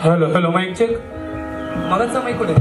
Hello hello mic check. मगाचा mic कुठे?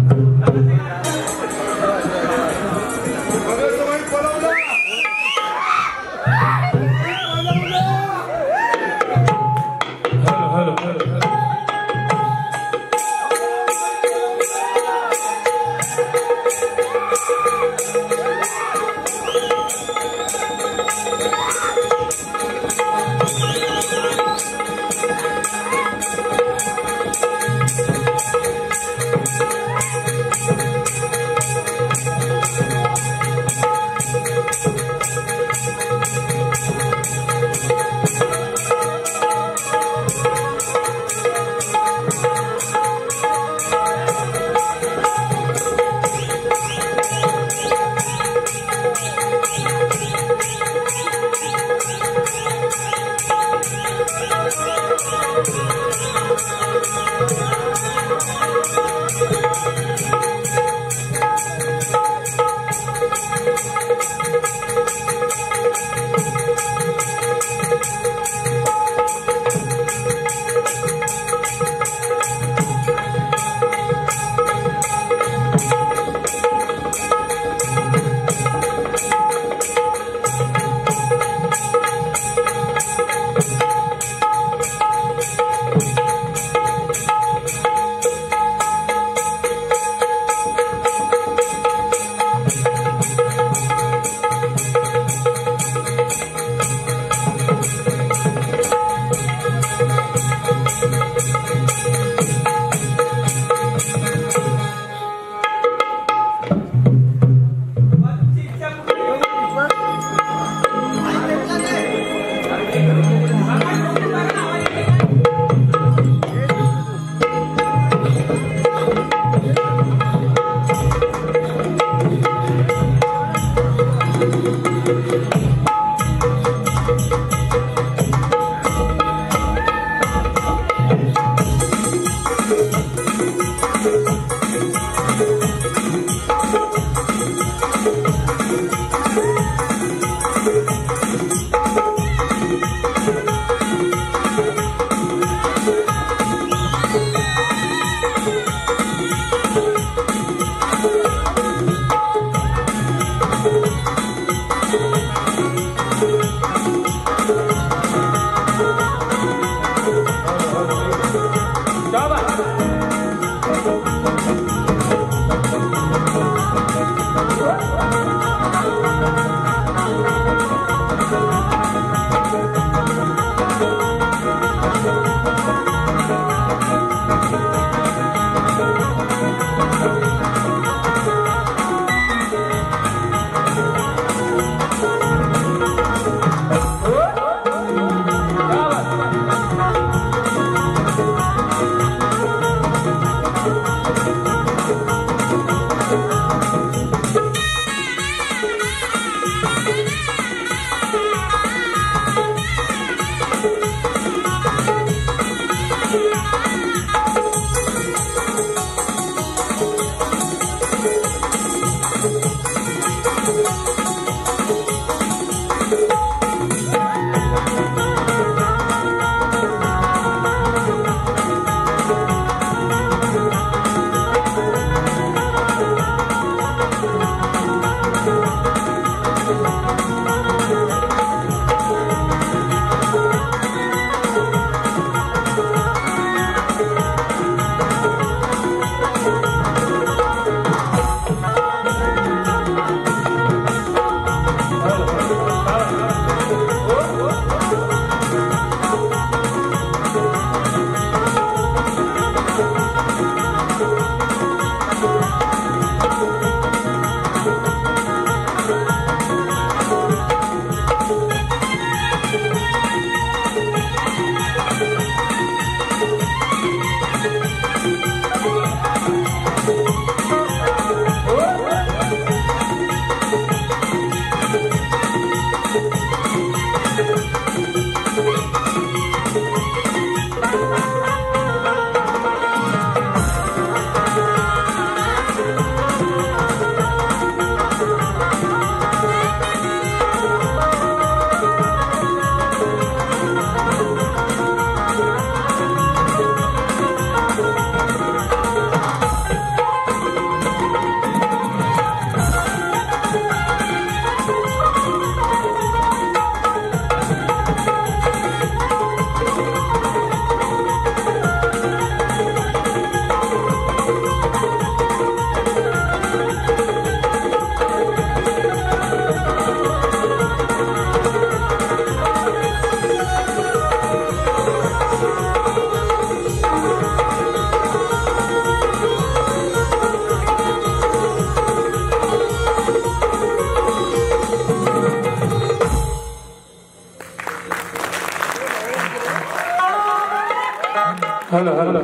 Hello hello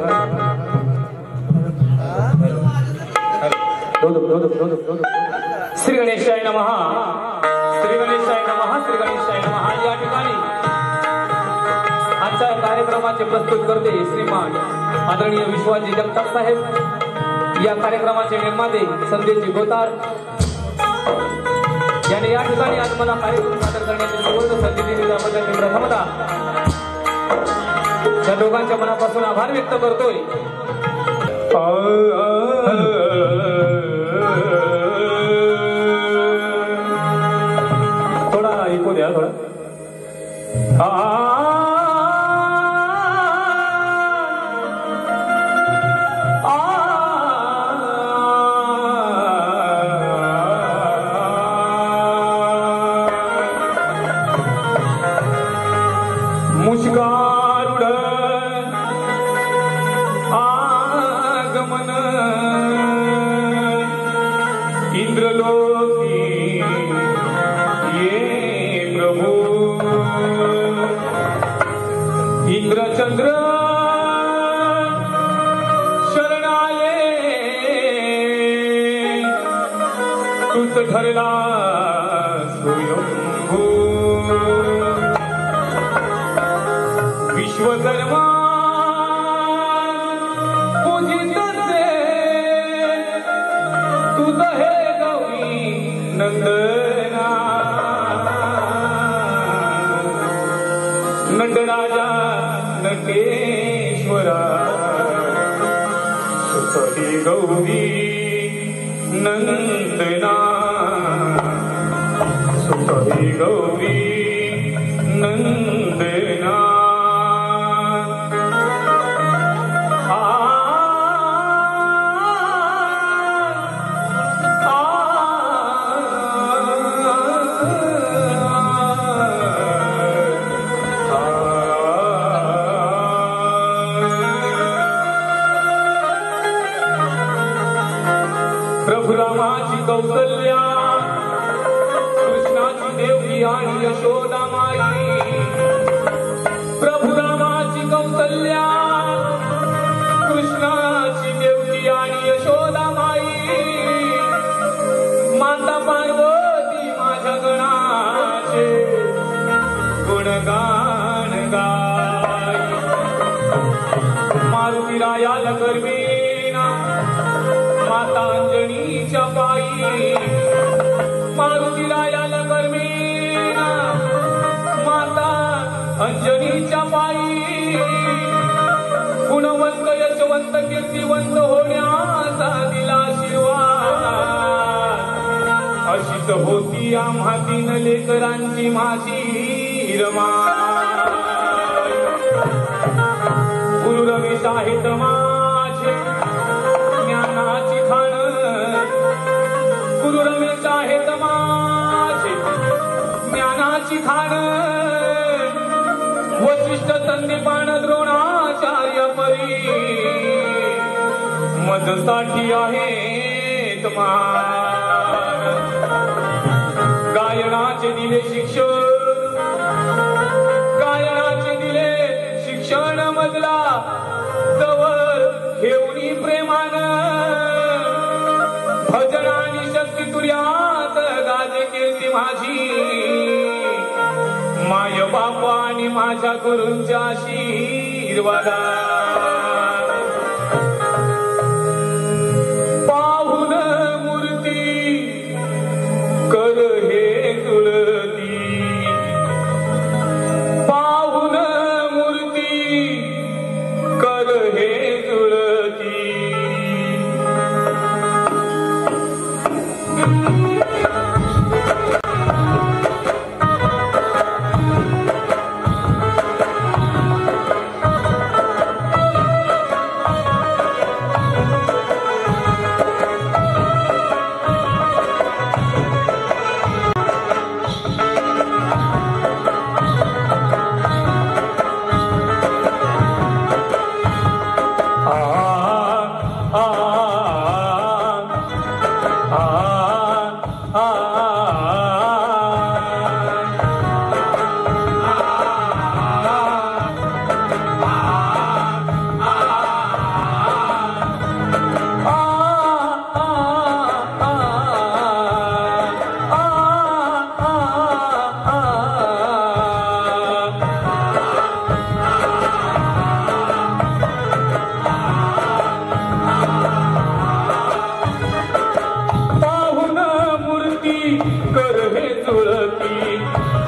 Shri गणेशाय नमः श्री गणेशाय नमः श्री गणेशाय नमः। या ठिकाणी आजच्या कार्यक्रमाचे प्रस्तुत करते श्रीमान आदरणीय विश्वाजी जगताप साहेब। या कार्यक्रमाचे निर्माते संदेश गोतार यांनी या ठिकाणी आज मला कार्यक्रम सादर करण्याची सुवर्ण संधी दिली, त्याबद्दल मी प्रथमतः त्या दोघांच्या मनापासून आभार व्यक्त करतोय। थोडा ऐकू द्या थोडा। मुश्कारुड आगमन इंद्रलोकी ये प्रभु इंद्रचंद्र शरणाले तुझ धरला स्वयंभू विश्वकर्मा पूजित से तुझ हे गौरी नंदना नंदराजा नटेश्वरा सुत हे गौरी नंदना सुत हे गौरी नंदना। गाण गाई मारुती रायाला करवीना माता अंजनीच्या पायी मारुती रायाला करवीना माता अंजनीच्या पायी गुणवंत यशवंत कीर्तिवंत होण्याचा दिला आशीर्वाद अशीच होती आम्हा 3 लेकरांची माझी रमा गुरु रमेश आहेत माझे ज्ञानाची खाण गुरु रमेश आहेत माझे ज्ञानाची खाण वशिष्ठ संदीपान द्रोणाचार्य परी मजसाठी आहेत मान गायनाचे दिले शिक्षण गायनाचे दिले शिक्षण मधला जवळ घेऊनी प्रेमान भजनानी शक्ती तुर्यात गाजे कीर्ती माझी माय बापा आणि माझ्या गुरूंच्या आशीर्वादा पाहून मूर्ती कर हे तुळती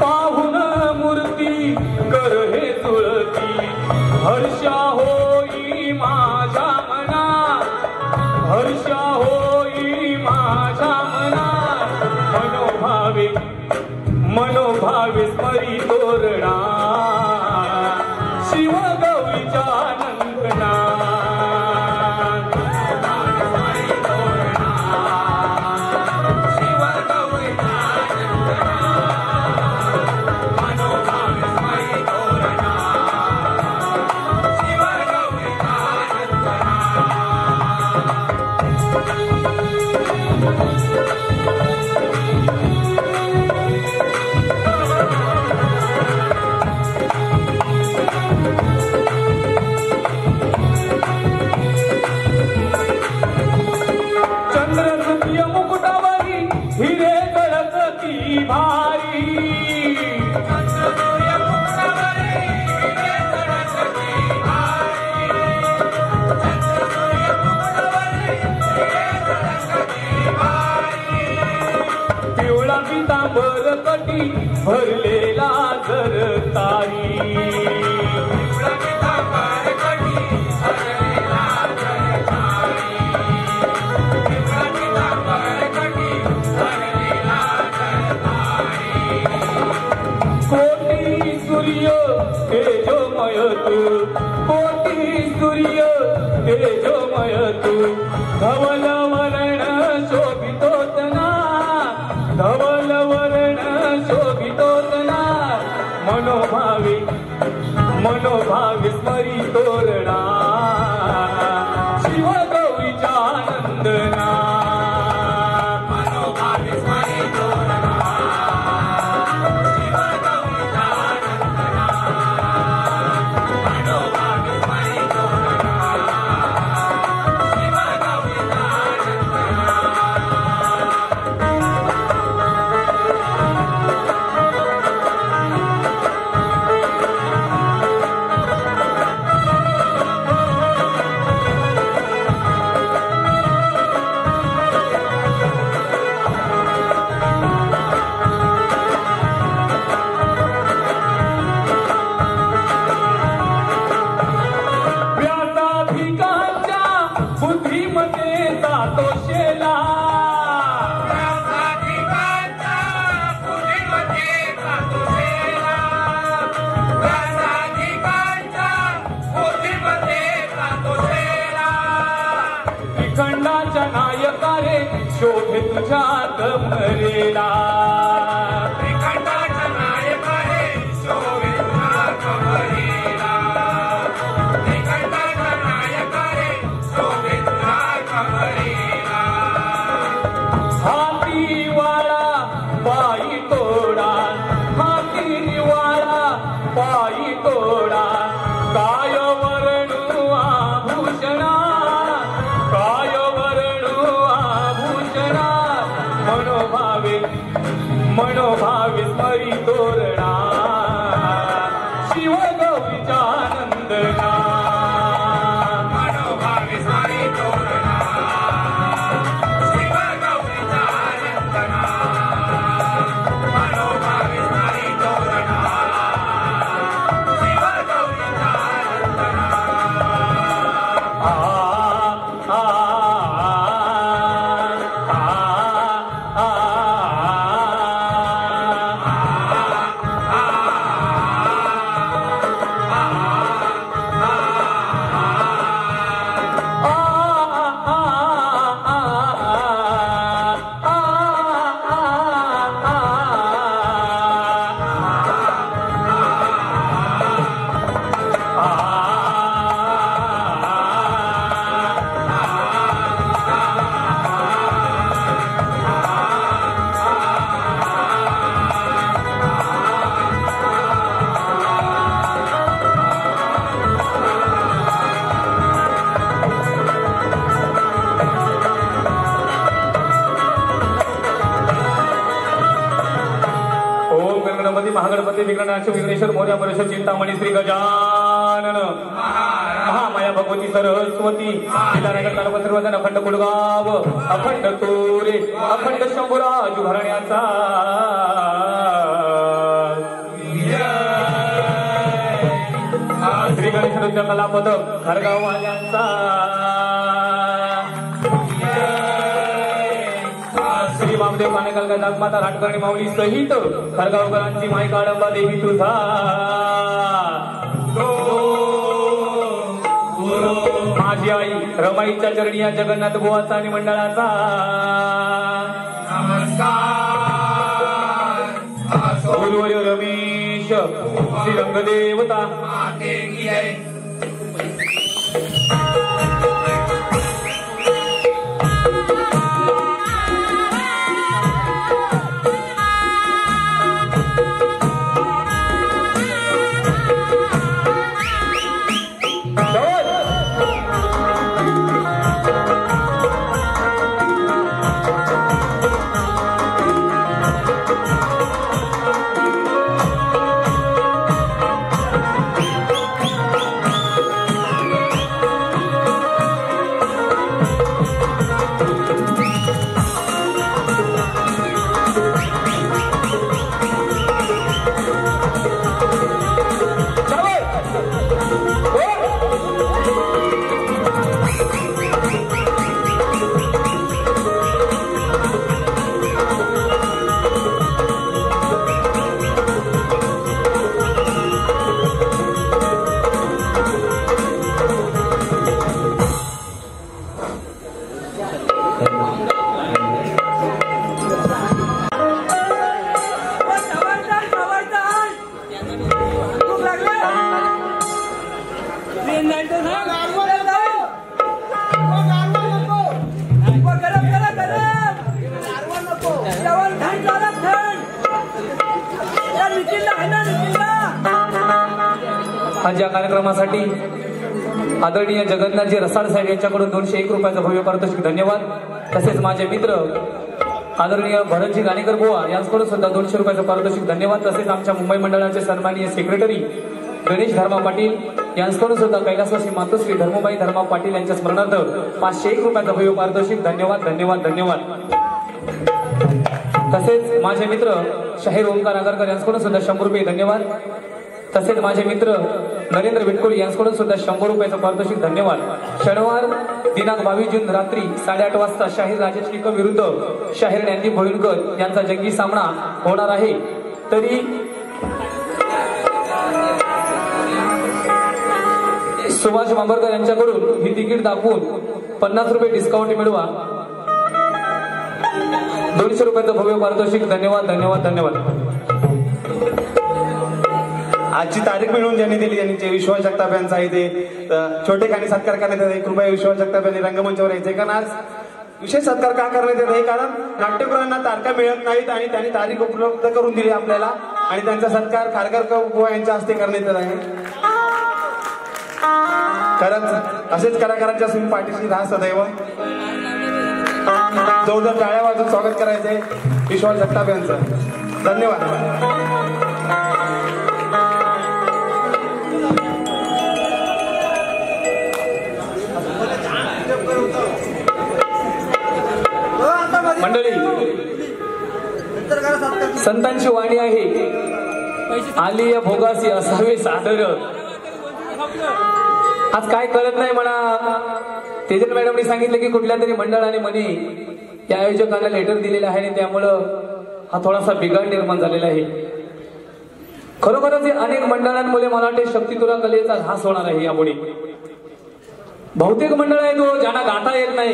पाहून मूर्ती कर हे तुळती हर्षा होई माझ्या मना हर्षा होई माझ्या मना मनोभावे मनोभावे स्मरी तोरणा शिव गौरीच्या नंदना भरलेला जर तारी कोटी सूर्य तेजोमय तू कोटी सूर्य तेजोमय तू धवल वर्ण शोभितोतना धवल वर्ण शोभितोतना मनोभावे मनोभावे स्मरी तोरणा शिव गौरीच्या नंदना मनोभावे स्मरी तोरणा शिव गौरीच्या नंदना मनोभावे स्मरी तोरणा शिव गौरीच्या नंदना शोभे तुझ्या कमरेला श्रीखंडाचा नायक आहे शोभे तुझ्या कमरेला श्रीखंडाचा नायक आहे शोभे तुझ्या कमरेला हाती वाळा पायी तोडा हाती वाळा पायी तोडा काय वर्णू आभूषणा काय वर्णू आभूषणा मनोभावे स्मरी तोरणा शिवगौरीच्या नंदना मनोभावे स्मरी तोरणा शिवगौरीच्या नंदना मनोभावे स्मरी तोरणा शिवगौरीच्या नंदना महागणपती विघ्ननाश विघ्नेश्वर मोर्या परेश्वर चिंतामणी श्री गजानन महामाया भगवती सरस्वती जिल्हानगर तालुका सर्वजण अखंड कुलगाव अखंड तोरे अखंड शंभूराज घराण्याचा श्री गणेश कलापथक खरगाव वाल्यांचा श्री वामदेव मानेकल नागमाता राटकर्णी माऊली सहित खरगावकरांची माई काळंबा देवी तुझा माझी आई रमाईच्या चरणी या जगन्नाथ बुवाचा आणि मंडळाचा नमस्कार रमेश श्री रंगदेवता आज या कार्यक्रमासाठी आदरणीय जगन्नाथजी रसाळ साहेब यांच्याकडून 201 रुपयाचा भव्य पारितोषिक धन्यवाद. तसेच माझे मित्र आदरणीय भरतजी गाणेकर बुवा यांच्याकडून सुद्धा 200 रुपयाचा पारितोषिक धन्यवाद. तसेच आमच्या मुंबई मंडळाचे सन्माननीय सेक्रेटरी गणेश धर्मा पाटील यांच्याकडून सुद्धा कैलासवासी मातोश्री धर्मबाई धर्मा पाटील यांच्या स्मरणार्थ 501 रुपयाचा भव्य पारितोषिक धन्यवाद धन्यवाद धन्यवाद. तसेच माझे मित्र शाहीर ओंकार आगरकर यांच्याकडून सुद्धा 100 रुपये धन्यवाद. तसेच माझे मित्र नरेंद्र विटकोली यांच्याकडून सुद्धा 100 रुपयाचा पारितोषिक धन्यवाद. शनिवार दिनांक 22 जून रात्री 8:30 वाजता शाहीर राजेश निकम विरुद्ध शाहीर ज्ञानदीप भोईरकर यांचा जंगी सामना होणार आहे. तरी सुभाष मांबरकर यांच्याकडून ही तिकीट दाखवून 50 रुपये डिस्काउंट मिळवा. 200 रुपयाचं भव्य पारितोषिक. धन्यवाद धन्यवाद धन्यवाद. आजची तारीख मिळवून ज्यांनी दिली त्यांनी जे विश्वास जगताप यांचा आहे ते छोटे खाणी सत्कार करण्यात येत. कृपया विश्वास जगताप यांनी रंगमंचावर यायचे. कारण आज विशेष सत्कार का करण्यात येत आहे कारण नाट्यकरांना तारखा मिळत नाहीत आणि त्यांनी तारीख उपलब्ध करून दिली आपल्याला आणि त्यांचा सत्कार खारकर बुवा यांच्या हस्ते करण्यात येत आहे. खरंच असेच कलाकारांच्या तुम्ही पाठीशी राहा सदैव. जोरदार टाळ्या वाजून स्वागत करायचंय विश्वास जगताप यांचं. धन्यवाद. मंडळी, संतांची वाणी आहे आली या भोगासी असावे सादर. आज काय कळत नाही म्हणा. तेजल मॅडमनी सांगितलं की कुठल्या तरी मंडळाने म्हणे या आयोजकांना लेटर दिलेलं आहे आणि त्यामुळं हा थोडासा बिघाड निर्माण झालेला आहे. खरोखरच अनेक मंडळांमुळे मला वाटते शक्ती तुला कलेचा ऱ्हास होणार आहे यापुढे. बहुतेक मंडळ आहे तो ज्यांना गाता येत नाही,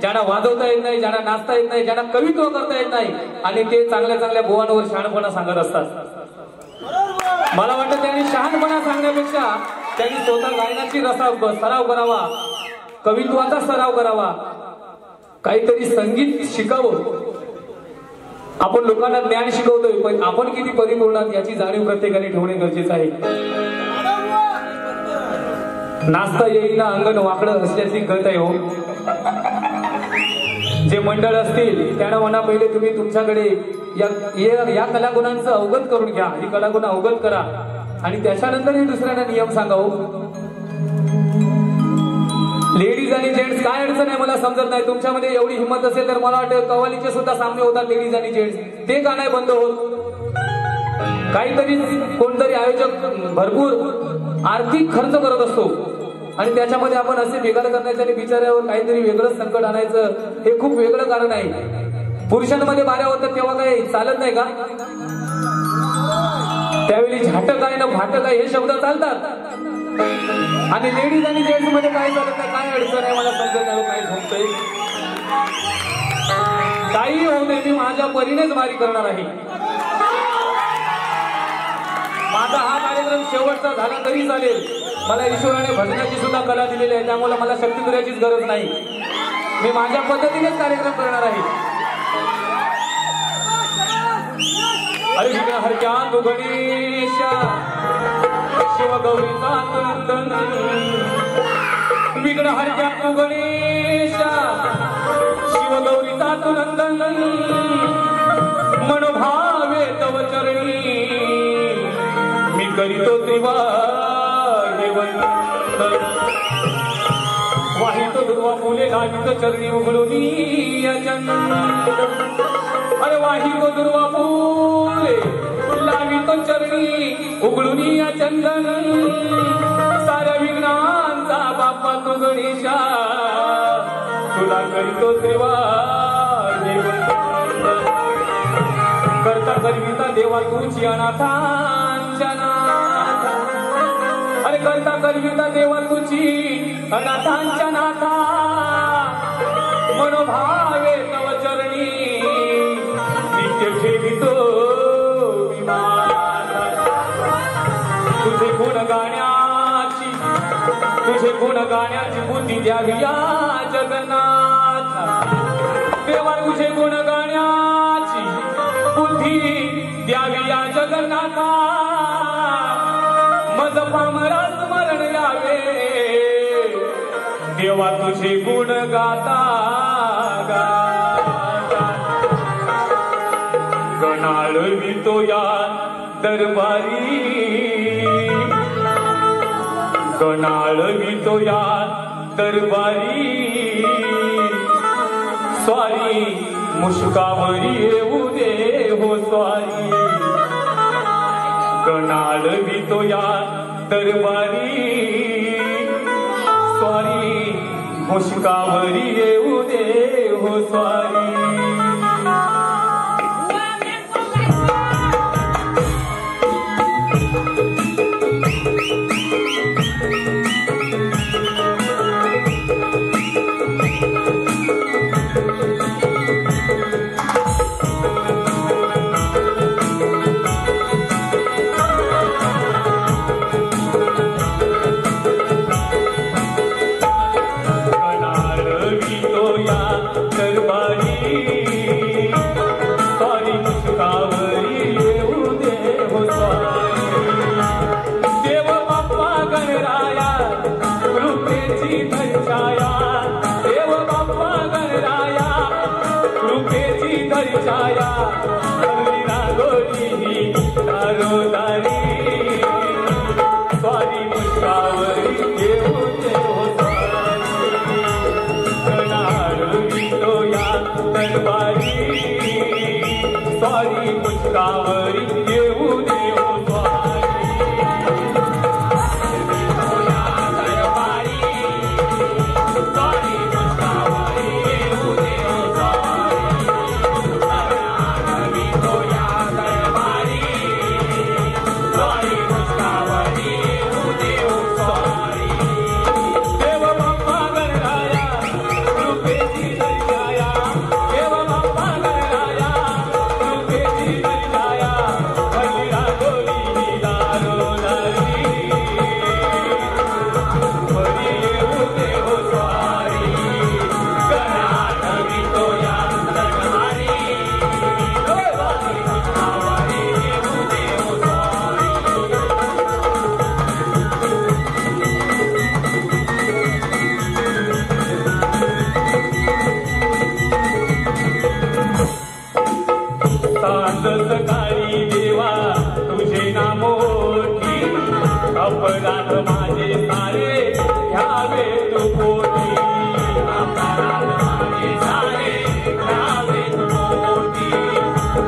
ज्यांना वाजवता येत नाही, ज्यांना नाचता येत नाही, ज्यांना कवित्व करता येत नाही आणि ते चांगल्या चांगल्या बुवांवर शहाणपणा सांगत असतात. मला वाटतं त्यांनी शहाणपणा सांगण्यापेक्षा त्यांनी स्वतः गायनाची सराव करावा, कवित्वाचा सराव करावा, काहीतरी संगीत शिकावं. आपण लोकांना ज्ञान शिकवतोय पण आपण किती परिपूर्णात याची जाणीव प्रत्येकाने ठेवणे गरजेचं आहे. नाचता येईना अंगण वाकडं असल्याची गत आहे हो. जे मंडळ असतील त्यांना म्हणा पहिले तुम्ही तुमच्याकडे या कलागुणांचं अवगत करून घ्या. ही कलागुण अवगत करा आणि त्याच्यानंतर हे दुसऱ्यांना नियम सांगावं. लेडीज आणि जेंट्स काय अडचण आहे मला समजत नाही. तुमच्यामध्ये एवढी हिंमत असेल तर मला वाटतं कव्वालीचे सुद्धा सामने होतात लेडीज आणि जेंट्स. ते का नाही बंद होत. काहीतरी कोणतरी आयोजक भरपूर आर्थिक खर्च करत असतो आणि त्याच्यामध्ये आपण असे बिघाड करण्याचं आणि बिचाऱ्यावर काहीतरी वेगळं संकट आणायचं हे खूप वेगळं कारण आहे. पुरुषांमध्ये बाऱ्या होतात तेव्हा काही चालत नाही का. त्यावेळी झाटक आहे ना फाटक आहे हे शब्द चालतात आणि लेडीज आणि जेंट्स मध्ये काय चालत नाही. काय अडचण आहे मला समजत नाही. काय झोपतंय काही होऊ दे, मी माझ्या परीनेच वारी करणार आहे. माझा हा कार्यक्रम शेवटचा झाला तरी चालेल. मला ईश्वराने भजनाची सुद्धा कला दिलेली आहे त्यामुळे मला शक्ती करायचीच गरज नाही. मी माझ्या पद्धतीनेच कार्यक्रम करणार आहे. अरे विघ्न हरक्या तू गणेशा शिवगौरीचा तू नंदन. विघ्न हरक्या तू गणेशा शिवगौरीचा तू नंदन. मनोभावे तव चरणी मी करीतो तेव्हा वाहितो दुर्वा फुले लावित चरणी उघडूनी अरे वाहितो दुर्वा फुले लावित चरणी उघडूनी चंदन. साऱ्या विघ्नांचा बाप्पा तू गणेशा तुला करीतो सेवा करता करविता देवा तुझी अनाथांच्या अरे करता करविता देवा तुझी अनाथांच्या नाथा. मनोभावे तव चरणी नित्य ठेवितो तुझे गुण गाण्याची बुद्धी द्यावी या जगन्नाथ. देवा तुझे गुण गाण्याची बुद्धी द्यावी या जगन्नाथा. मज पामरा स्मरण यावे देवा तुझे गुण गाता गाता. गणाळवितो या दरबारी गणाळवितो या दरबारी. स्वारी मुष्कावरी येऊ दे हो स्वारी. गणाळवितो या दरबारी स्वारी मुष्कावरी येऊ दे हो स्वारी. मुक्तावरी येऊ देव स्वारी या दरबारी स्वारी मुक्तावरी येऊ देव स्वारी तो या दरबारी स्वारी मुक्तावरी येऊ देव स्वारी देव बाप्पा गणराया कृपेची दर्शया देव बाप्पा गणराया कृपेची दर्शया हरिरा गोरी दारोदारी हरी येऊ देव स्वारी गणाधवी तो या दरबारी स्वारी मुक्तावरी येऊ देव स्वारी सात सकाळी देवा तुझे नाम मोठी अपराध माझे सारे घ्यावे तू पोटी अपराध माझे सारे घ्यावे तू पोटी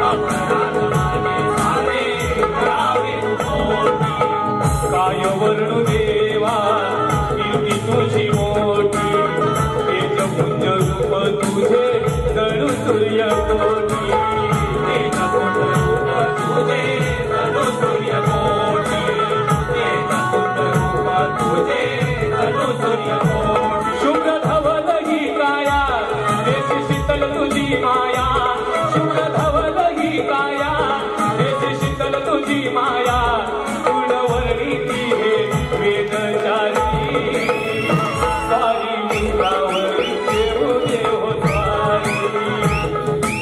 अपराध माझे सारे घ्यावे तू पोटी काय वर्णू देवा कीर्ती तुझी मोठी तेजपुंज रूप तुझे जणू सूर्यकोटी तेजपुंज रूप तुझे जणू सूर्यकोटी तेजपुंज रूप तुझे जणू सूर्यकोटी शुभ्र धवल ही काया देश शीतल तुझी माया शुभ्र धवल ही काया देश शीतल तुझी माया गुणवर्णी ती हे वेदचारी सारी मुक्तावरी देव देव स्वारी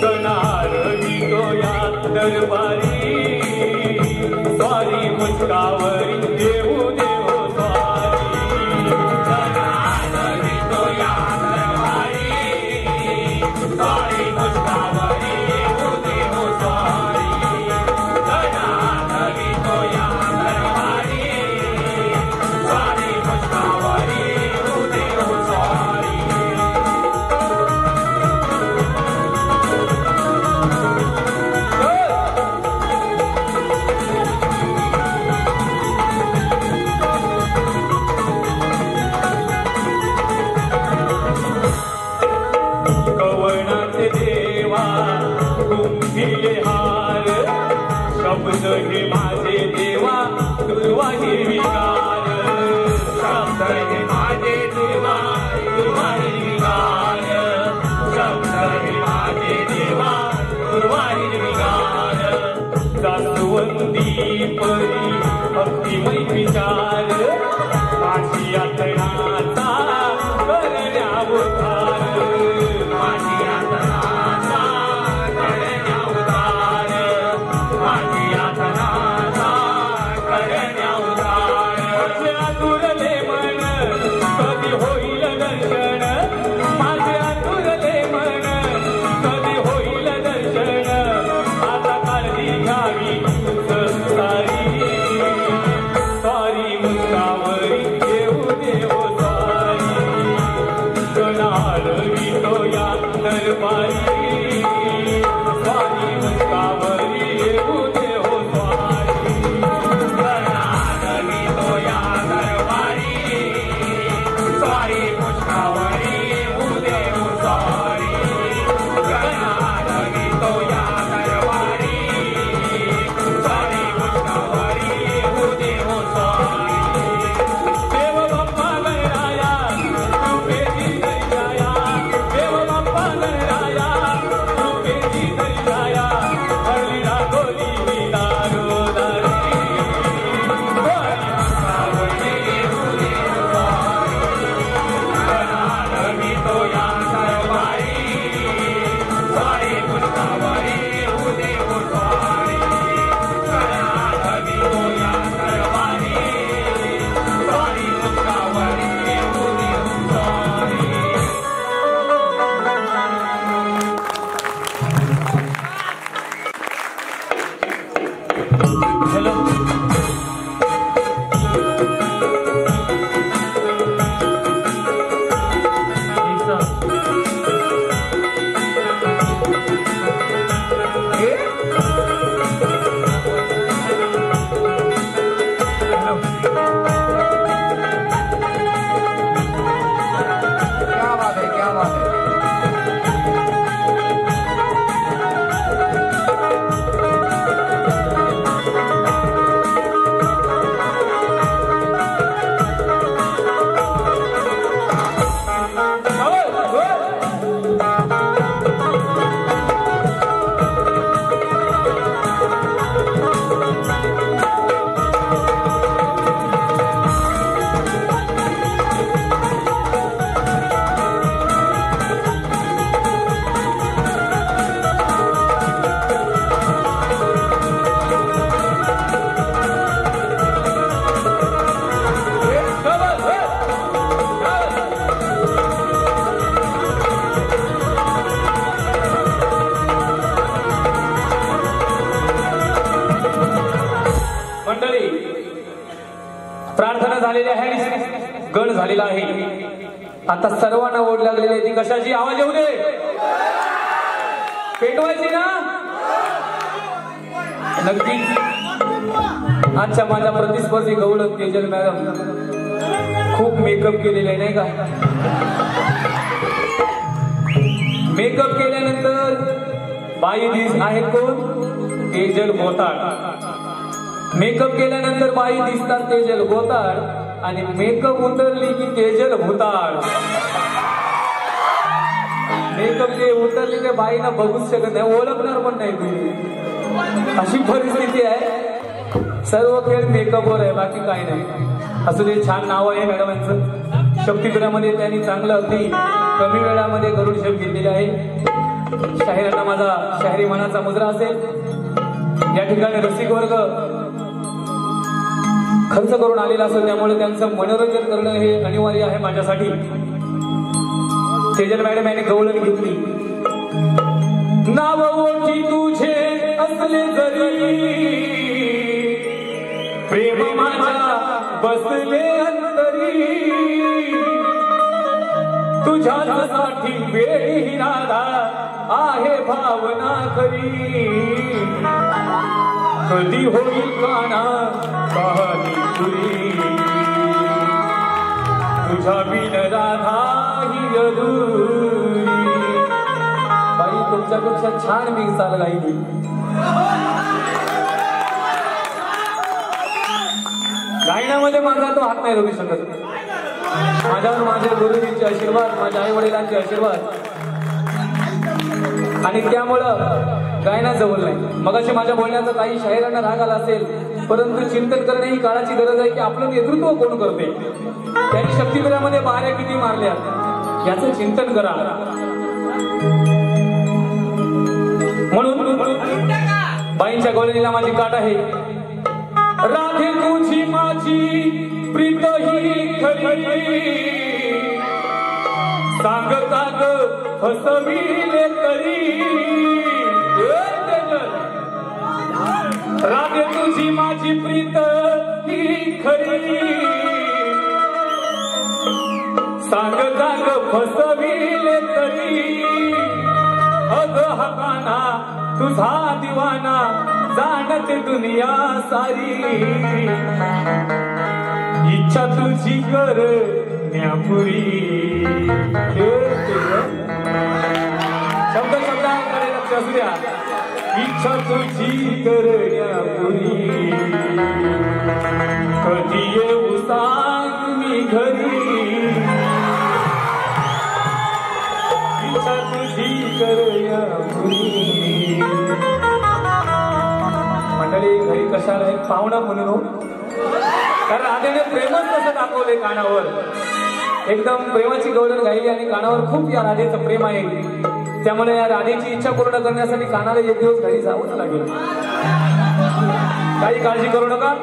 गणारवी तो या दरबारी स्वारी मुक्तावरी देव देव स्वारी गणारवी तो या दरबारी स्वारी मुक्तावरी देव देव स्वारी गणारवी तो या दरबारी स्वारी मुक्तावरी देव देव स्वारी कवनाचे देवा कुंभिले हार शब्द हे माझे देवा दुर्वा हिरवीगार शब्द हे माझे देवा दुर्वा हिरवीगार शब्द हे माझे देवा दुर्वा हिरवीगार जास्वंदी परी भक्तिमय विचार माझी यातनाचा करण्यावतार माझी यातनाचा करण्यावतार माझी यातनाचा करण्यावतार माझे आतुरले मन कधी होईल दर्शन माझे आतुरले मन कधी होईल दर्शन आता काळजी घ्यावी संसारी स्वारी मुक्तावरी देव देव स्वारी गणारवी तो या दरबारी स्वारी मुक्तावरी देव देव स्वारी गणारवी तो या दरबारी स्वारी मुक्तावरी देव स्वारी गणारवी तो या दरबारी स्वारी मुक्तावरी देव स्वारी देव बाप्पा गणराया कृपेची दर्शया देव बाप्पा गणराया कृपेची दर्शया हरिरा गोरी दारोदारी स्वारी मुक्तावरी देव देव स्वारी गणारवी तो या दरबारी स्वारी मुक्तावरी देव स्वारी गणारवी तो या दरबारी स्वारी मुक्तावरी देव देव स्वारी हॅलो प्रार्थना झालेली आहे, गण झालेला आहे. आता सर्वांना ओढ लागलेली आहे. ती कशाची? आवाज येऊ दे. पेटवायची ना? नक्कीच. आजच्या माझ्या प्रतिस्पर्धी गौड तेजल मॅडम खूप मेकअप केलेले आहे नाही का? मेकअप केल्यानंतर बाई दिस आहेत कोण? तेजल गोताळ. मेकअप केल्यानंतर बाई दिसतात तेजल गोताळ आणि मेकअप उतरली की तेजल भूताळ. मेकअप जे उतरली ते बाईना बघूच शकत नाही, ओळखणार पण नाही तुम्ही. अशी परिस्थिती आहे. सर्व खेळ मेकअपवर आहे, बाकी काही नाही. असं ते छान नाव आहे मॅडमांचं. शक्तीपीठामध्ये त्यांनी चांगलं अगदी कमी वेळामध्ये गरुड शेप घेतलेले आहे. शाहिरांना माझा शाहिरी मनाचा मुद्रा असेल. या ठिकाणी रसिक वर्ग खर्च करून आलेला असेल, त्यामुळे त्यांचं मनोरंजन करणं हे अनिवार्य आहे माझ्यासाठी. तेजल मॅडम यांनी गवळण घेतली. नाव ओळखी तुझे असले जरी प्रेम माझा बसले अंतरी, तुझ्यासाठी वेळी राधा आहे भावना खरी. कधी होईल काना कहाणी पुरी, तुझ्या बिन राधा ही अधुरी. बाई तुमच्यापेक्षा छान मी चाल गायली. गायनामध्ये माझा तो हात नाही धरू शकत. माझ्यावर माझ्या गुरुजींचे आशीर्वाद, माझ्या आई वडिलांचे आशीर्वाद, आणि त्यामुळं गायना जवळ नाही. मगाशी माझ्या बोलण्याचा काही शाहिरांना राग आला असेल, परंतु चिंतन करणे ही काळाची गरज आहे की आपलं नेतृत्व कोण करते. त्यांनी शक्तीपीठामध्ये बाऱ्या किती मारल्या याचं चिंतन करा. म्हणून बाईंच्या गवळणीला माझी काट आहे. राधे तुझी माझी प्रीत ही खरी, सांगता ग फसविले तरी. राधे तुझी माझी प्रीत ही खरी, सांगता ग फसविले तरी. अग हकाना तुझा दिवाना जाणत दुनिया सारी. इच्छा तुझी कर न्यापुरी. शब्द शब्दाकडे लक्ष असू द्या. इच्छा तुझी कर न्यापुरी, कधी येऊ सांग मी घरी. इच्छा तुझी कर न्यापुरी. मंडळी घरी कशाला एक पाहुणा म्हणून हो, कारण राधेने प्रेमच कसं दाखवले कानावर. एकदम प्रेमाची गवळण गायली आणि कानावर खूप या राधेचं प्रेम आहे. त्यामुळे या राधेची इच्छा पूर्ण करण्यासाठी कानाला एक दिवस घरी जावंच लागेल. काही काळजी करू नका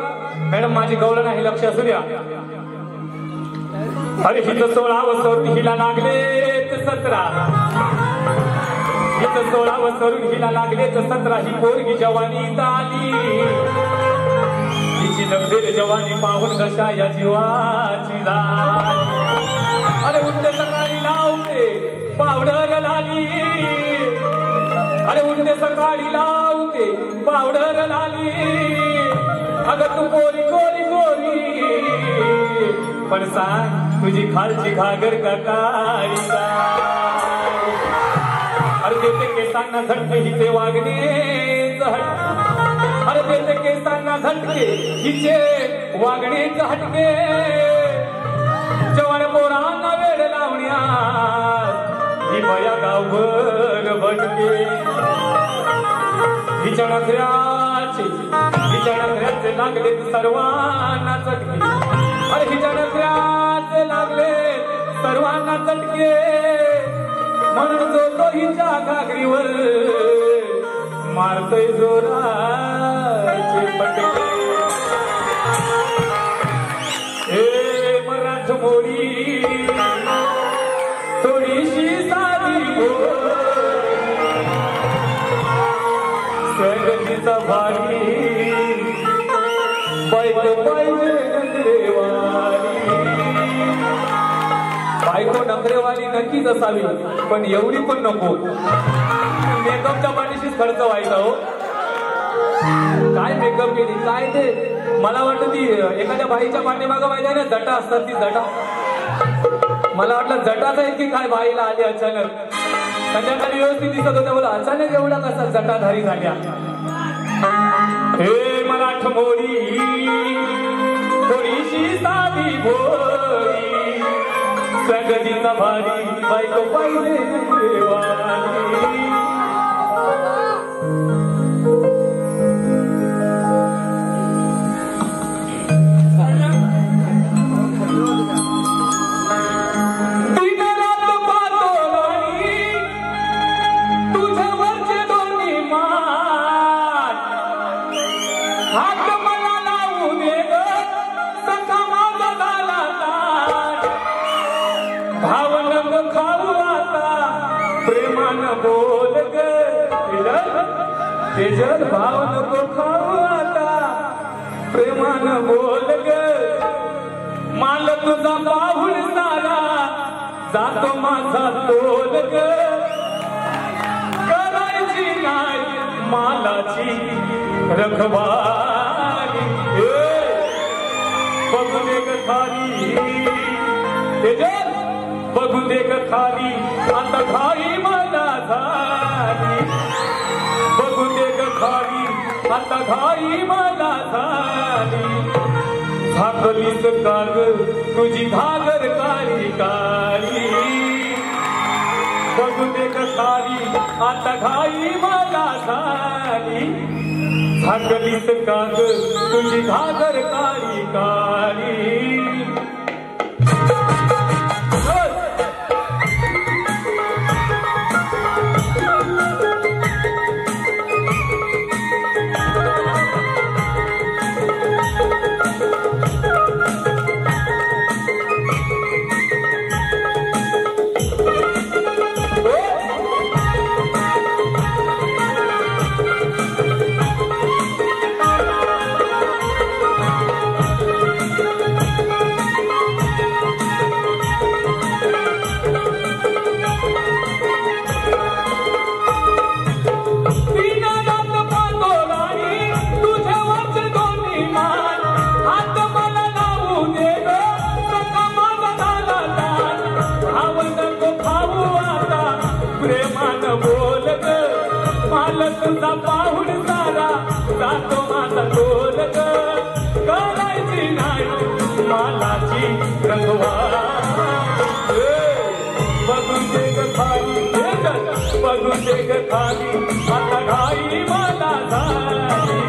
मॅडम, माझी गवळण आहे, लक्ष असू द्या. अरे हित 16 वर्ष हिला लागले 17, हित 16 वर्ष हिला लागले 17. ही पोरगी जवानी आली, हिची नवदेर जवानी पाहून कशा या जीवाची झाली. अरे उठते सकाळी लावते पावडर लाली, अरे उठते सकाळी लावते पावडर लाली. अगं तू गोरी गोरी गोरी, पण सांग तुझी खालची घागर का काळी. अरे देते केसांना झटके हिचे वागणे हटके. अरे देते केसांना झटके हिचे वागणे हटके. जवान पोरांना वेळ लावण्यात ही बया गावभर भटके. हिच्या नखऱ्याचे लागले सर्वांना चटके. अरे हिच्या नखऱ्याचे लागले सर्वांना चटके. म्हणून जो तो हिच्या घागरीवर मारतोय जोराचे पटके. हे मराठमोळी थोडीशी साधी संगतीचा भारी, बाईक पाहिजे गंधेवा कलरवाली नक्कीच असावी, पण एवढी पण नको. मेकअपच्या पाठीशीच खर्च व्हायचा हो. काय मेकअप केली काय ते. मला वाटतं ती एखाद्या बाईच्या पाठीमागं माहिती आहे ना, जटा असतात ती जटा. मला वाटलं जटाच आहे की काय बाईला आली अचानक. संध्याकाळी व्यवस्थित दिसत होत्या, बोला अचानक एवढ्या कसा जटाधारी झाल्या. हे मराठ मोरी थोडीशी साधी भोरी, सगळीचा भारी बायको पाहिजे देवानी. बोल ग तेजल भाव नको खाऊ आता, प्रेमान बोल ग. माल तुझा पाहुल सारा जातो माझा तोल ग. करायची नाही मालाची रखवाली, बघू दे ग खाली तेजल, बघू दे ग खाली आता घाई मला झाली. बघू दे ग खाली आता घाई मला झाली. झाकलीच काग तुझी घागर काळी काळी. बघू दे ग खाली आता घाई मला झाली. झाकलीच काग तुझी घागर काळी काळी. तुझा पाहुल सारा जातो माझा तोल ग. करायची नाही मालाची रखवाली. बघून दे ग खाली बघून दे ग खाली आता घाई मला झाली.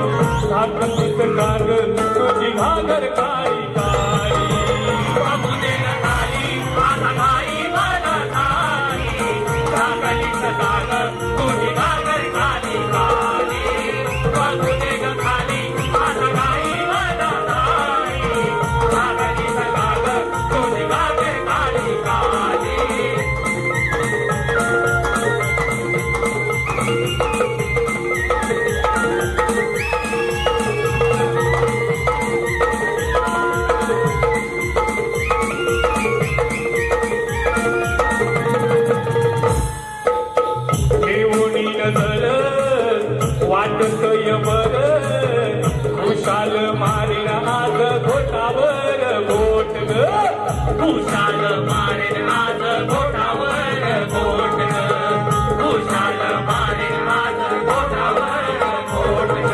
झाकलीच काग तुझी घागर काळी काळी. बघू दे ग खाली आता घाई मला झाली. झाकलीच काग तुझी घागर काळी काळी. बघू दे ग खाली आता घाई मला झाली. झाकलीच काग तुझी घागर काळी काळी. वाटतय बर खुशाल मारेन आज घोटावर घोट ग. खुशाल मारेन आज घोटावर घोट ग. खुशाल मारेन आज घोटावर घोट ग.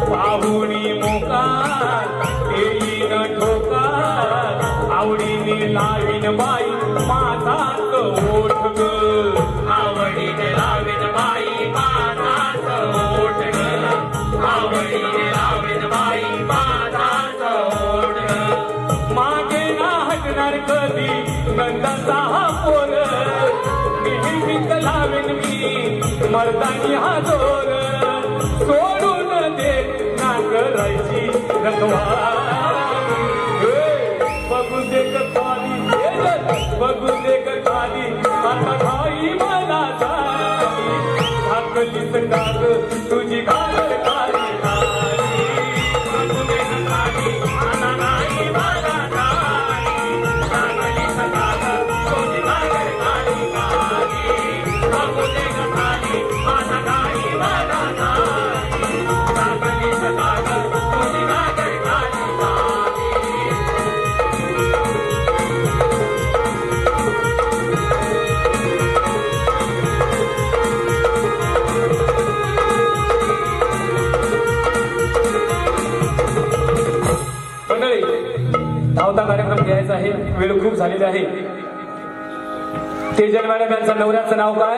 पाहुणी मोकार येईन ठोकार आवडीने लावीन बाई माझाच ओठ ग. आवडीने लावीन बाई माझाच ओठ ग. आवडीने लावीन बाई माझाच ओठ ग. मागे ना हटणार कधी नंदाचा हा पोर. नेहमीच लावीन मी मर्दानी हा जोर. सोडून दे ना करायची रखवाली. बघू दे ग खाली बघू दे ग खाली आता घाई मला झाली. झाकलीच काग तुझी घागर काळी काळी. बघू दे ग खाली आता घाई मला झाली. झाकलीच काग तुझी घागर धावता कार्यक्रम घ्यायचा आहे, वेळ खूप झालेली आहे. तेजल मॅडम यांच्या नवऱ्याचं नाव काय?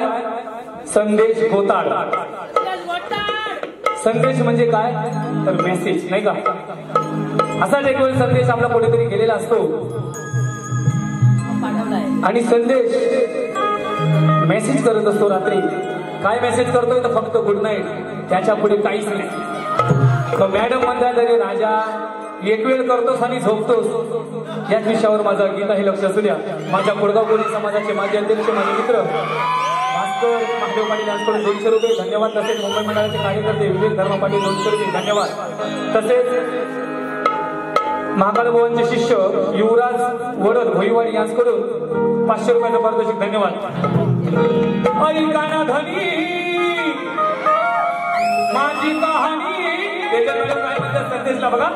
संदेश गोताड. संदेश म्हणजे काय तर मेसेज, नाही का? असाच एक वेळ संदेश आपला कुठेतरी गेलेला असतो आणि संदेश मेसेज करत असतो रात्री. काय मेसेज करतोय तर फक्त गुड नाईट, त्याच्या पुढे काहीच नाही. मग मॅडम म्हणतात अरे राजा एक वेळ करतोस आणि झोपतोस. याच विषयावर माझं गीत आहे, लक्ष असू द्या. माझ्या कोळगाव कोळी समाजाचे माजी अध्यक्ष माझे मित्र भास्कर महादेव पाटील यांच्याकडून 200 रुपये धन्यवाद. तसेच मुंबई मंडळाचे कार्यकर्ते विवेक धर्म पाटील 200 रुपये धन्यवाद. तसेच महाकाल भवनचे शिष्य युवराज वडद भोईवाडी यांच्याकडून 500 रुपयाचा पारितोषिक धन्यवाद. ऐकाना धनी माझी कहाणी, त्याच्याकडे काय म्हणतात संदेशला बघा.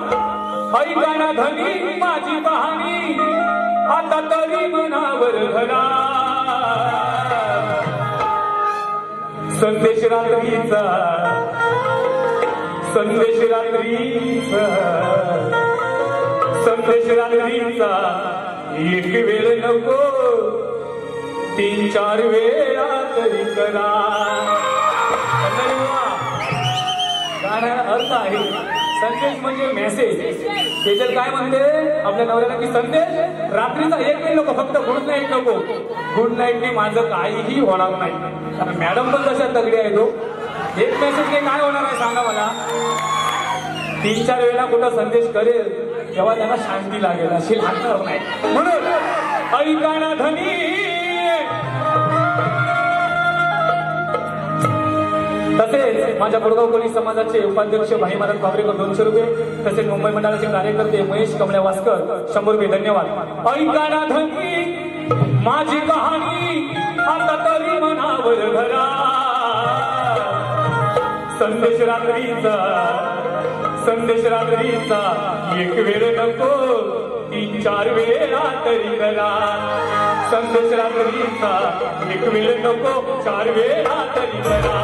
ऐकाना धनी माझी कहाणी आता तरी मनावर घडा. संदेश रात्रीचा, संदेश रात्रीचा, संदेश रात्रीचा एक वेळ नको 3-4 वेळा तरी करा. गाण्याला अर्थ आहे. संदेश म्हणजे मेसेज. त्याच्यात काय म्हणते आपल्या नवऱ्याला की संदेश रात्रीचा एक वेळ नको, फक्त गुड नाईट नको. गुड नाईटने माझं काहीही होणार नाही. मॅडम पण तशा तगडी आहे. तो एक मेसेजने काय होणार आहे सांगा मला. 3-4 वेळा कुठं संदेश करेल तेव्हा त्यांना शांती लागेल, अशी लागणार नाही. म्हणून ऐकाना धनी. तसेच माझ्या कोळगाव कोळी समाजाचे उपाध्यक्ष भाई महाराज बाबरेकर 200 रुपये. तसेच मुंबई मंडळाचे कार्यकर्ते महेश कमळ्या वास्कर 100 रुपये धन्यवाद. ऐकाना धनी माझी कहाणी आता तरी मनावर घरा. संदेश रात्रीचा, संदेश रात्रीचा एक वेळ नको 3-4 वेळा तरी करा. संदेश रात्रीचा एक वेळ नको 4 वेळा तरी करा.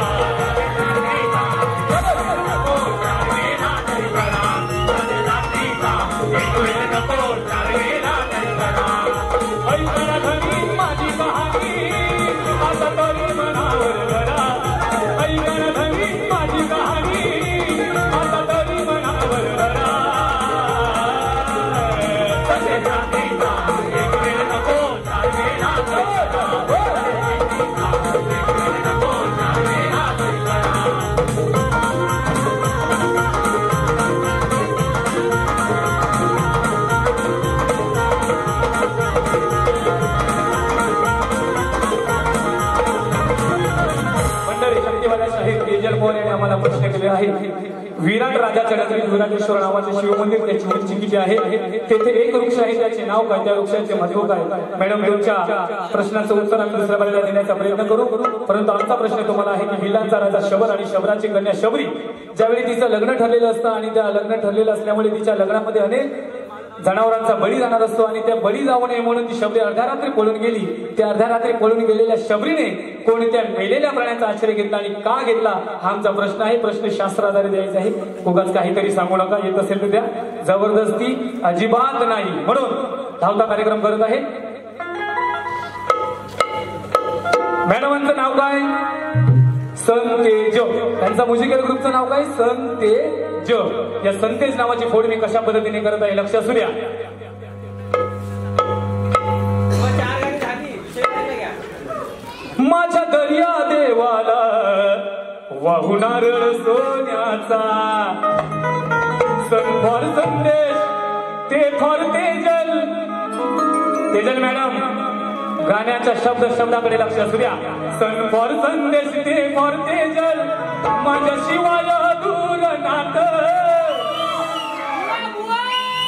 ऐकाना धनी माझी कहाणी आता तरी मनावर घरा. ऐकाना धनी माझी कहाणी आता तरी मनावर घरा. संदेश रात्रीचा एक वेळ नको 4 वेळा तरी करा. तेजल मोरे यांनी आम्हाला प्रश्न केले आहे. विराट राजाच्या नगरीत विराटेश्वर नावाचे शिवमंदिर, त्याची उंची किती आहे? तेथे एक वृक्ष आहे, त्याचे नाव काय? त्या वृक्षाचे महत्व काय? मॅडम तुमच्या प्रश्नाचं उत्तर आम्ही दुसऱ्या बाजूला देण्याचा प्रयत्न करू. परंतु आमचा प्रश्न तुम्हाला आहे की विलांचा राजा शबर आणि शबराची कन्या शबरी ज्यावेळी तिचं लग्न ठरलेलं असतं आणि त्या लग्न ठरलेलं असल्यामुळे तिच्या लग्नामध्ये अनेक जनावरांचा बळी जाणार असतो आणि त्या बळी जाऊ नये म्हणून ती शबरी अर्ध्या रात्री पळून गेली. त्या अर्ध्या रात्री पळून गेलेल्या शबरीने कोणत्या मेलेल्या प्राण्याचा आश्रय घेतला आणि का घेतला हा आमचा प्रश्न आहे. प्रश्न शास्त्राधारे द्यायचा आहे. उगाच काहीतरी सांगू नका. येत असेल तर द्या, जबरदस्ती अजिबात नाही. म्हणून धावता कार्यक्रम करत आहे. मॅडमांचं नाव काय? संतेज. त्यांचा म्युझिकल ग्रुपचं नाव काय? संतेज. या संतेज नावाची फोड मी कशा पद्धतीने करत आहे लक्ष असू द्या. माझ्या दर्या देवाला वाहुणार सोन्याचा सन फॉर संदेश ते फॉर तेजल. तेजल मॅडम गाण्याच्या शब्दाकडे लक्ष असू द्या. सन फॉर संदेश ते फॉर तेजल माझ्या शिवाय दूर नात.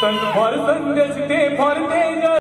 सन फॉर संदेश ते फॉर तेजल.